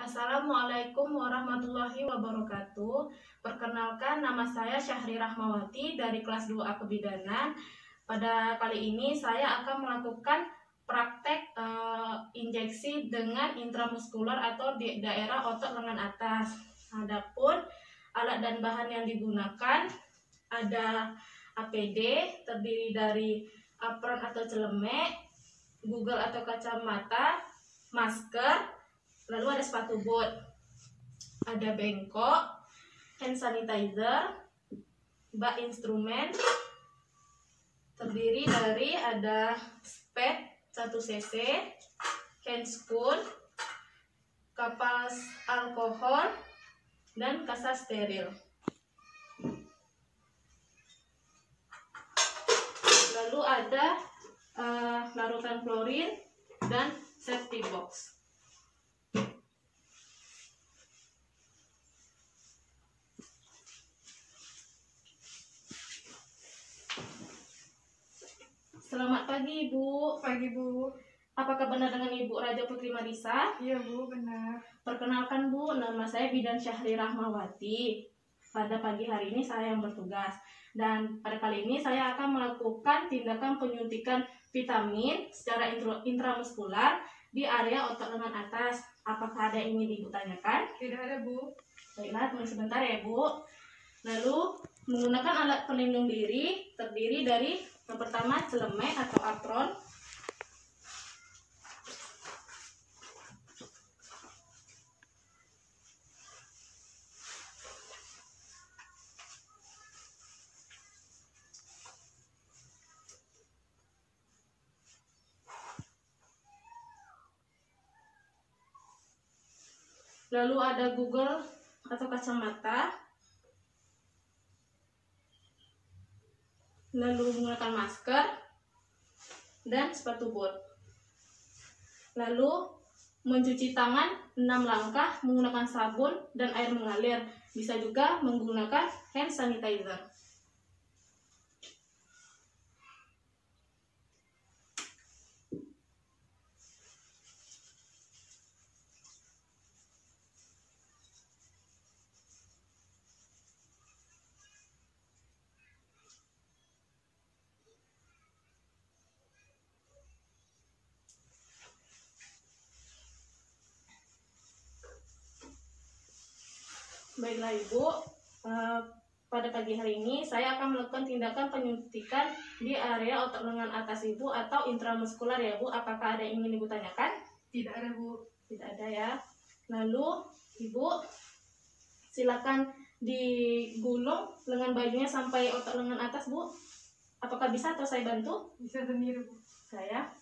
Assalamualaikum warahmatullahi wabarakatuh. Perkenalkan, nama saya Syahri Rahmawati dari kelas 2A Kebidanan. Pada kali ini saya akan melakukan praktek injeksi dengan intramuskular atau di daerah otot lengan atas. Adapun alat dan bahan yang digunakan ada APD terdiri dari apron atau celemek, Google atau kacamata, masker, lalu ada sepatu bot, ada bengkok, hand sanitizer, bak instrumen terdiri dari ada spet 1 cc, hand spoon, kapas alkohol, dan kasa steril. Lalu ada larutan klorin dan safety box. Selamat pagi, Ibu. Pagi, Bu. Apakah benar dengan Ibu Raja Putri Marisa? Iya, Bu, benar. Perkenalkan, Bu, nama saya Bidan Syahri Rahmawati. Pada pagi hari ini saya yang bertugas. Dan pada kali ini saya akan melakukan tindakan penyuntikan vitamin secara intramuskular di area otot lengan atas. Apakah ada yang ingin Ibu tanyakan? Tidak ada, Bu. Baiklah, tunggu sebentar ya, Bu. Lalu, menggunakan alat pelindung diri terdiri dari yang pertama celemek atau apron, lalu ada Google atau kacamata, lalu menggunakan masker dan sepatu bot. Lalu mencuci tangan 6 langkah menggunakan sabun dan air mengalir. Bisa juga menggunakan hand sanitizer. Baiklah, Ibu, pada pagi hari ini saya akan melakukan tindakan penyuntikan di area otot lengan atas Ibu atau intramuskular ya, Bu. Apakah ada yang ingin Ibu tanyakan? Tidak ada, Bu. Tidak ada ya. Lalu Ibu silakan digulung lengan bajunya sampai otot lengan atas, Bu. Apakah bisa atau saya bantu? Bisa sendiri, Bu. Saya.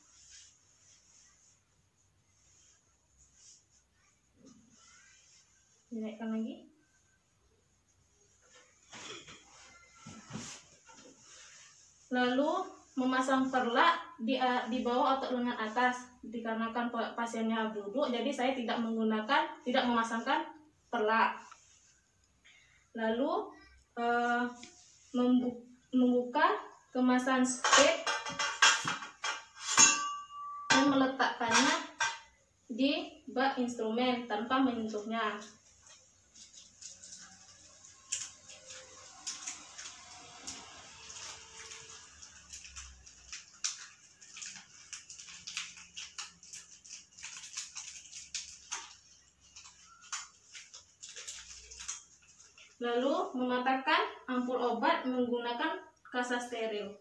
Dinaikkan lagi. Lalu memasang perlak di bawah otot lengan atas. Dikarenakan pasiennya duduk, jadi saya tidak memasangkan perlak. Lalu membuka kemasan spet dan meletakkannya di bak instrumen tanpa menyentuhnya. Lalu mematahkan ampul obat menggunakan kasa steril.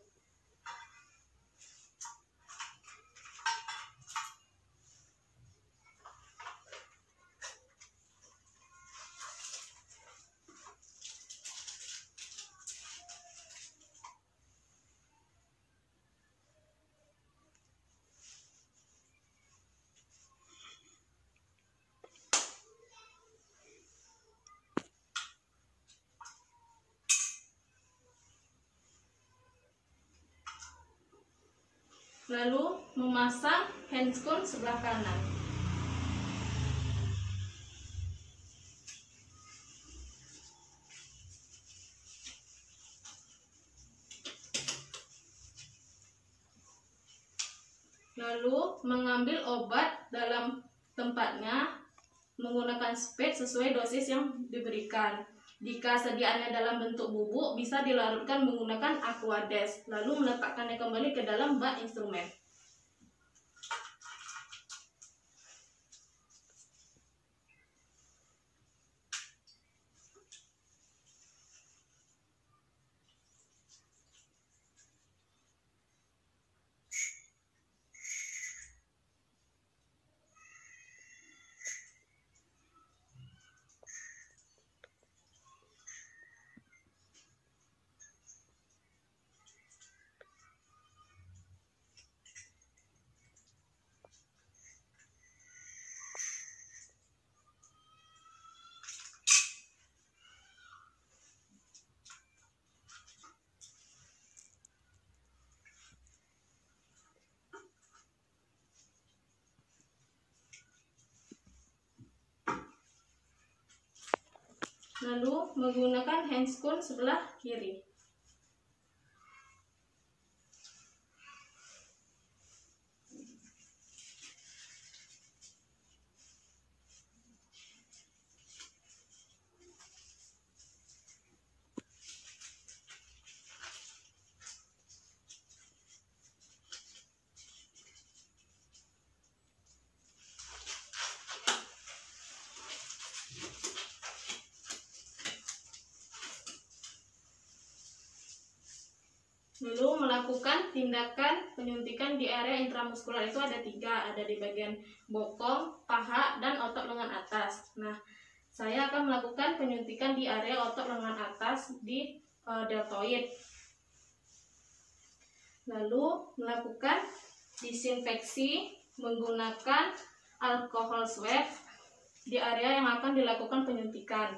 Lalu memasang handscoon sebelah kanan. Lalu mengambil obat dalam tempatnya menggunakan spade sesuai dosis yang diberikan. Jika sediaannya dalam bentuk bubuk, bisa dilarutkan menggunakan aquades, lalu meletakkannya kembali ke dalam bak instrumen. Lalu menggunakan handscone sebelah kiri. Lalu melakukan tindakan penyuntikan di area intramuskular itu ada 3, ada di bagian bokong, paha, dan otot lengan atas. Nah, saya akan melakukan penyuntikan di area otot lengan atas di deltoid. Lalu melakukan disinfeksi menggunakan alkohol swab di area yang akan dilakukan penyuntikan.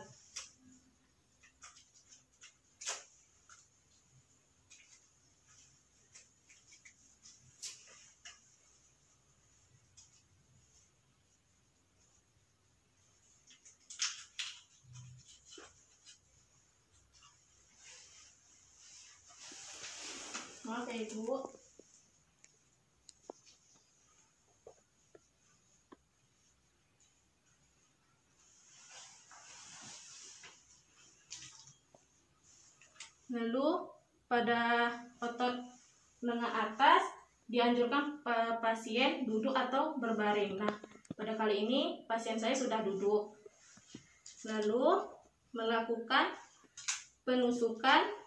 Maaf ya Ibu. Lalu pada otot lengan atas dianjurkan pasien duduk atau berbaring. Nah, pada kali ini pasien saya sudah duduk. Lalu melakukan penusukan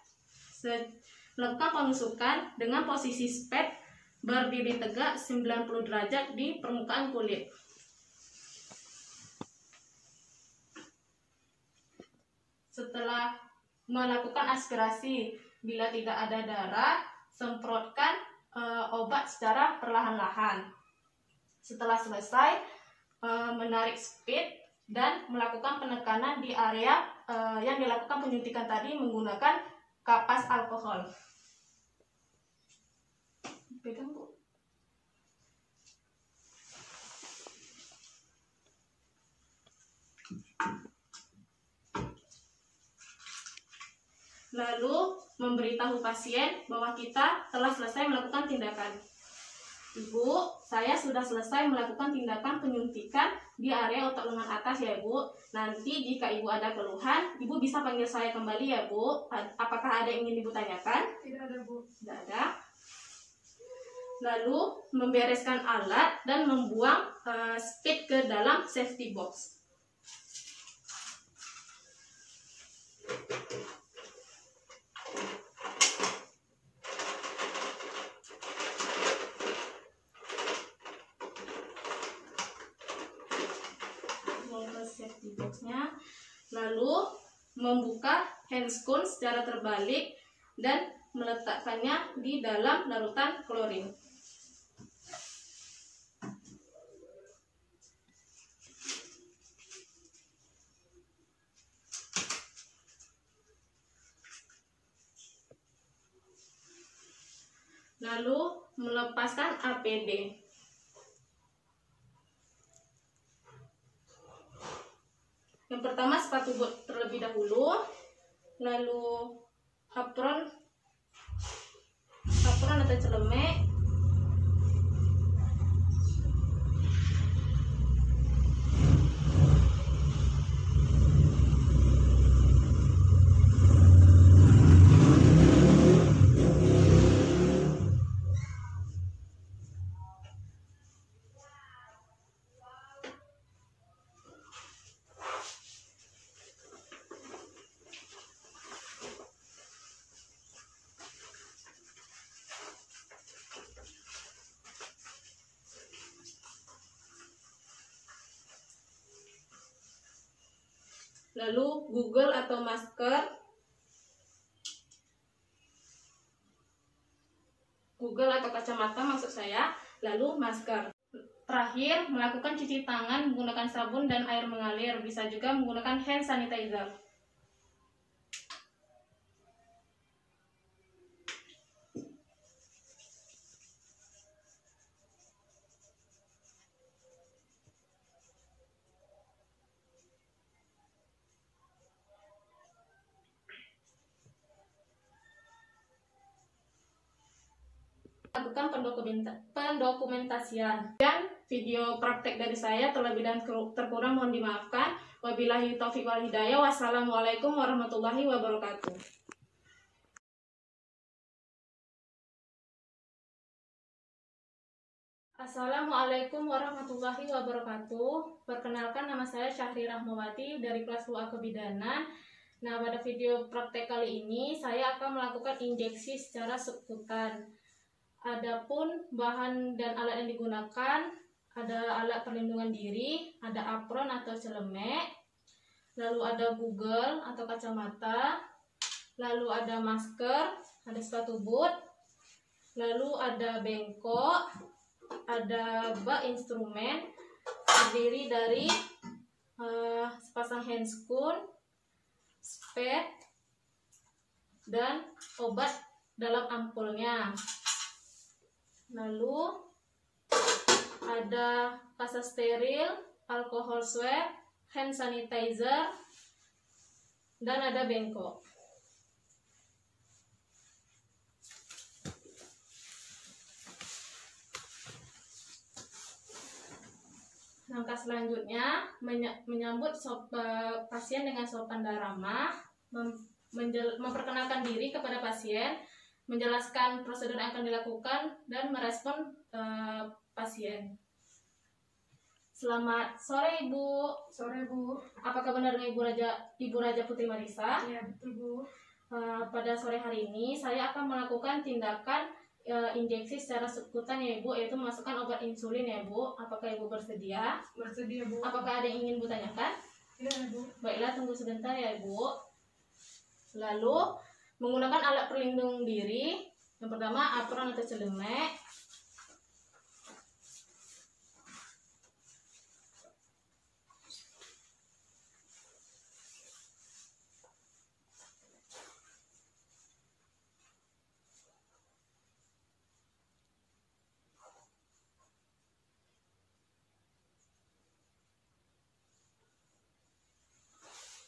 dengan posisi spade berdiri tegak 90 derajat di permukaan kulit. Setelah melakukan aspirasi, bila tidak ada darah, semprotkan obat secara perlahan-lahan. Setelah selesai, menarik spade dan melakukan penekanan di area yang dilakukan penyuntikan tadi menggunakan kapas alkohol. Pegang, Bu. Lalu memberitahu pasien bahwa kita telah selesai melakukan tindakan. Ibu, saya sudah selesai melakukan tindakan penyuntikan di area otot lengan atas ya Bu. Nanti jika Ibu ada keluhan, Ibu bisa panggil saya kembali ya Bu. Apakah ada yang ingin Ibu tanyakan? Tidak ada, Bu. Tidak ada. Lalu membereskan alat dan membuang spade ke dalam safety box. Safety box-nya, lalu membuka handscone secara terbalik dan meletakkannya di dalam larutan klorin. Lalu melepaskan APD. Yang pertama sepatu bot terlebih dahulu, lalu apron atau celemek, lalu Google atau masker, Google atau kacamata maksud saya, lalu masker. Terakhir, melakukan cuci tangan menggunakan sabun dan air mengalir, bisa juga menggunakan hand sanitizer. Lakukan pendokumentasian. Dan video praktek dari saya terlebih dan terkurang mohon dimaafkan. Wabillahi taufiq wal hidayah. Wassalamualaikum warahmatullahi wabarakatuh. Assalamualaikum warahmatullahi wabarakatuh. Perkenalkan, nama saya Syahri Rahmawati dari kelas 2A Kebidanan. Nah, pada video praktek kali ini saya akan melakukan injeksi secara subkutan. Adapun bahan dan alat yang digunakan, ada alat perlindungan diri, ada apron atau celemek, lalu ada Google atau kacamata, lalu ada masker, ada sepatu boot, lalu ada bengkok, ada bak instrumen terdiri dari sepasang handscoon, spade, dan obat dalam ampulnya. Lalu ada kasa steril, alkohol swab, hand sanitizer, dan ada bengkok. Langkah selanjutnya menyambut pasien dengan sopan dan ramah, memperkenalkan diri kepada pasien, menjelaskan prosedur yang akan dilakukan, dan merespon pasien. Selamat sore Ibu. Sore Bu. Apakah benar dengan Ibu Raja Putri Marisa? Iya betul Bu. Pada sore hari ini saya akan melakukan tindakan injeksi secara subkutan ya Ibu, yaitu memasukkan obat insulin ya Bu. Apakah Ibu bersedia? Bersedia Bu. Apakah ada yang ingin Bu tanyakan? Tidak Bu. Baiklah, tunggu sebentar ya Ibu. Lalu menggunakan alat pelindung diri. Yang pertama apron atau celemek.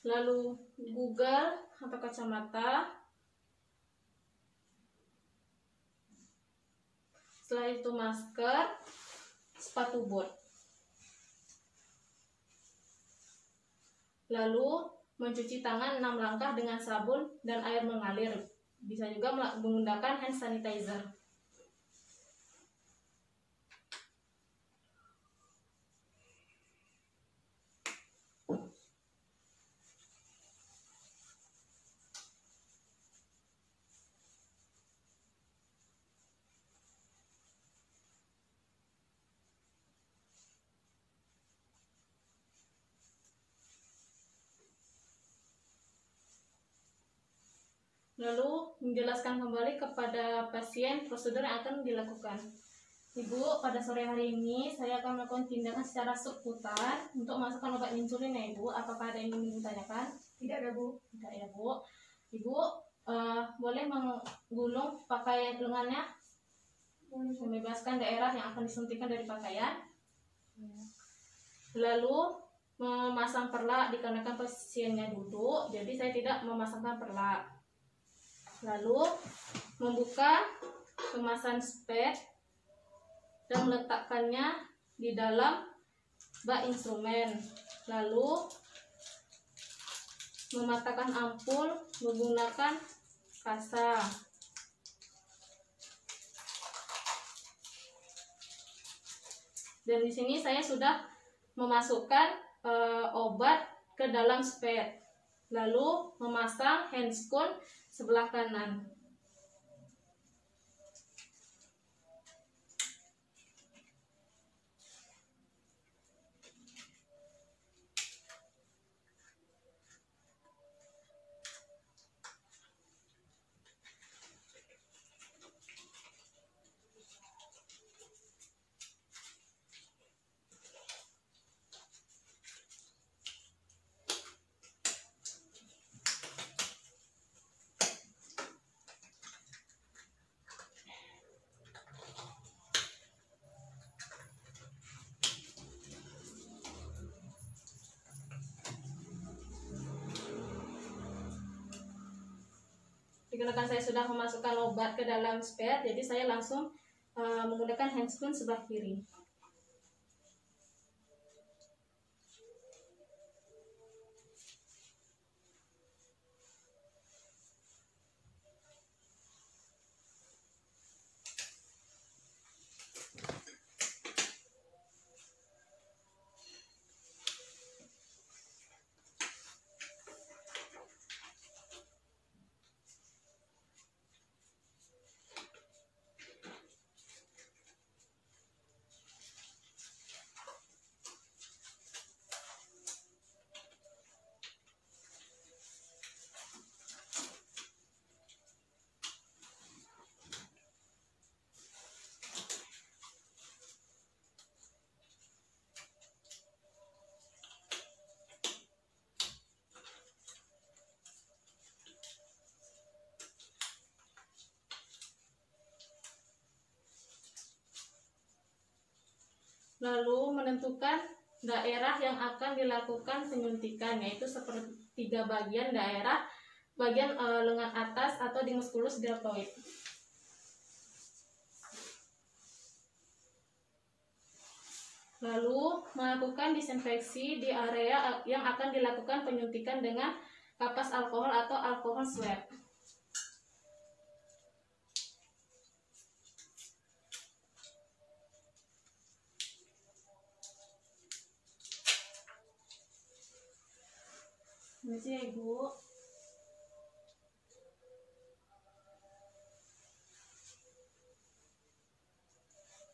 Lalu Google atau kacamata. Setelah itu masker, sepatu boot. Lalu mencuci tangan 6 langkah dengan sabun dan air mengalir. Bisa juga menggunakan hand sanitizer. Lalu menjelaskan kembali kepada pasien prosedur yang akan dilakukan. Ibu, pada sore hari ini saya akan melakukan tindakan secara subkutan untuk masukkan obat insulin ya Ibu. Apakah ada yang ingin ditanyakan? Tidak ada Bu. Tidak ya Bu. Ibu boleh menggulung pakaian lengannya, membebaskan daerah yang akan disuntikan dari pakaian. Lalu memasang perlak dikarenakan pasiennya duduk, jadi saya tidak memasangkan perlak. Lalu membuka kemasan spade dan meletakkannya di dalam bak instrumen. Lalu mematahkan ampul menggunakan kasa. Dan di sini saya sudah memasukkan obat ke dalam spade. Lalu memasang handscoon sebelah kanan. dikarenakan saya sudah memasukkan obat ke dalam spade, jadi saya langsung menggunakan handscoon sebelah kiri. Lalu menentukan daerah yang akan dilakukan penyuntikan, yaitu seperti 3 bagian daerah, bagian lengan atas atau di musculus deltoid. Lalu melakukan disinfeksi di area yang akan dilakukan penyuntikan dengan kapas alkohol atau alkohol swab. Ini sih ya, Ibu.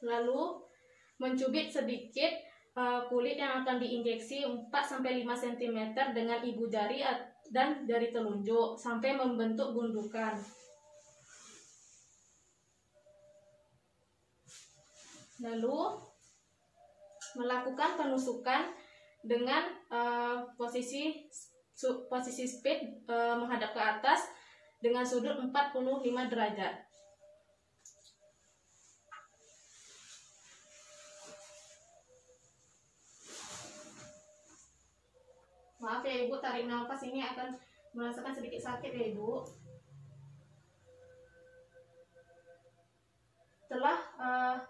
Lalu mencubit sedikit kulit yang akan diinjeksi 4-5 cm dengan ibu jari dan jari telunjuk sampai membentuk gundukan. Lalu melakukan penusukan dengan posisi spade menghadap ke atas dengan sudut 45 derajat. Maaf ya Ibu, tarik nafas ini akan merasakan sedikit sakit ya Ibu. Setelah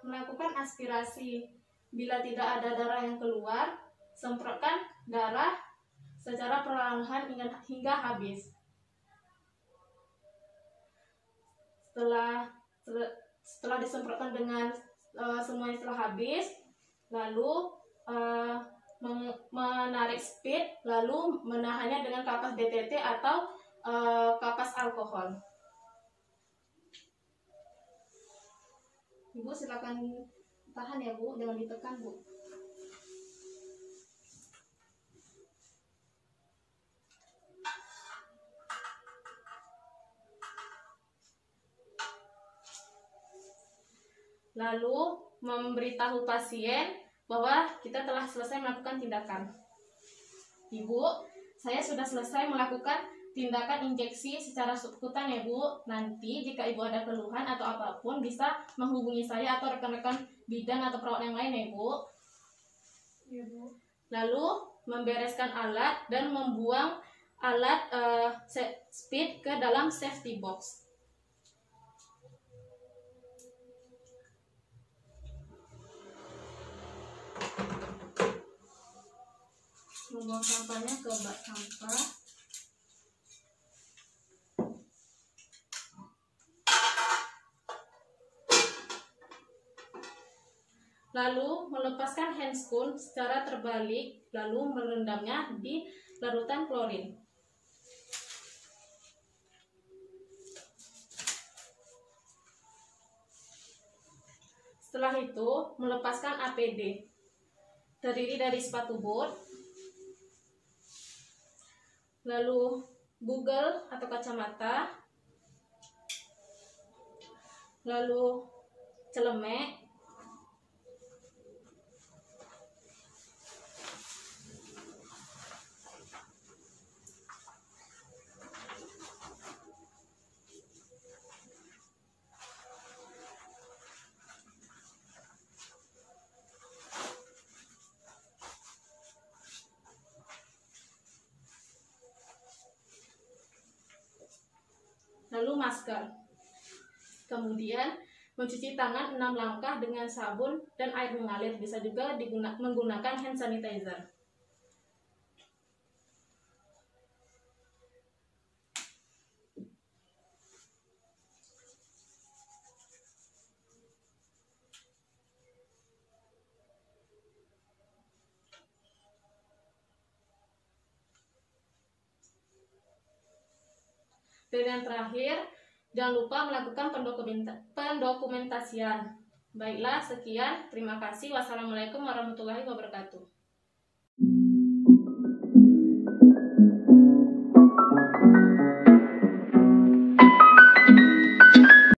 melakukan aspirasi, bila tidak ada darah yang keluar, semprotkan darah secara perlahan hingga habis. Setelah disemprotkan dengan semuanya telah habis, lalu menarik spade, lalu menahannya dengan kapas DTT atau kapas alkohol. Ibu silakan tahan ya Bu, jangan ditekan Bu. Lalu memberitahu pasien bahwa kita telah selesai melakukan tindakan. Ibu, saya sudah selesai melakukan tindakan injeksi secara subkutan ya Bu. Nanti jika Ibu ada keluhan atau apapun bisa menghubungi saya atau rekan-rekan bidan atau perawat yang lain ya Bu. Iya Bu. Lalu membereskan alat dan membuang alat spade ke dalam safety box. Membuang sampahnya ke bak sampah. Lalu melepaskan handscoon secara terbalik, lalu merendamnya di larutan klorin. Setelah itu melepaskan APD, terdiri dari sepatu bot, lalu bugle atau kacamata, lalu celemek, lalu masker. Kemudian mencuci tangan 6 langkah dengan sabun dan air mengalir, bisa juga menggunakan hand sanitizer. Dan yang terakhir, jangan lupa melakukan pendokumentasian. Baiklah, sekian. Terima kasih. Wassalamualaikum warahmatullahi wabarakatuh.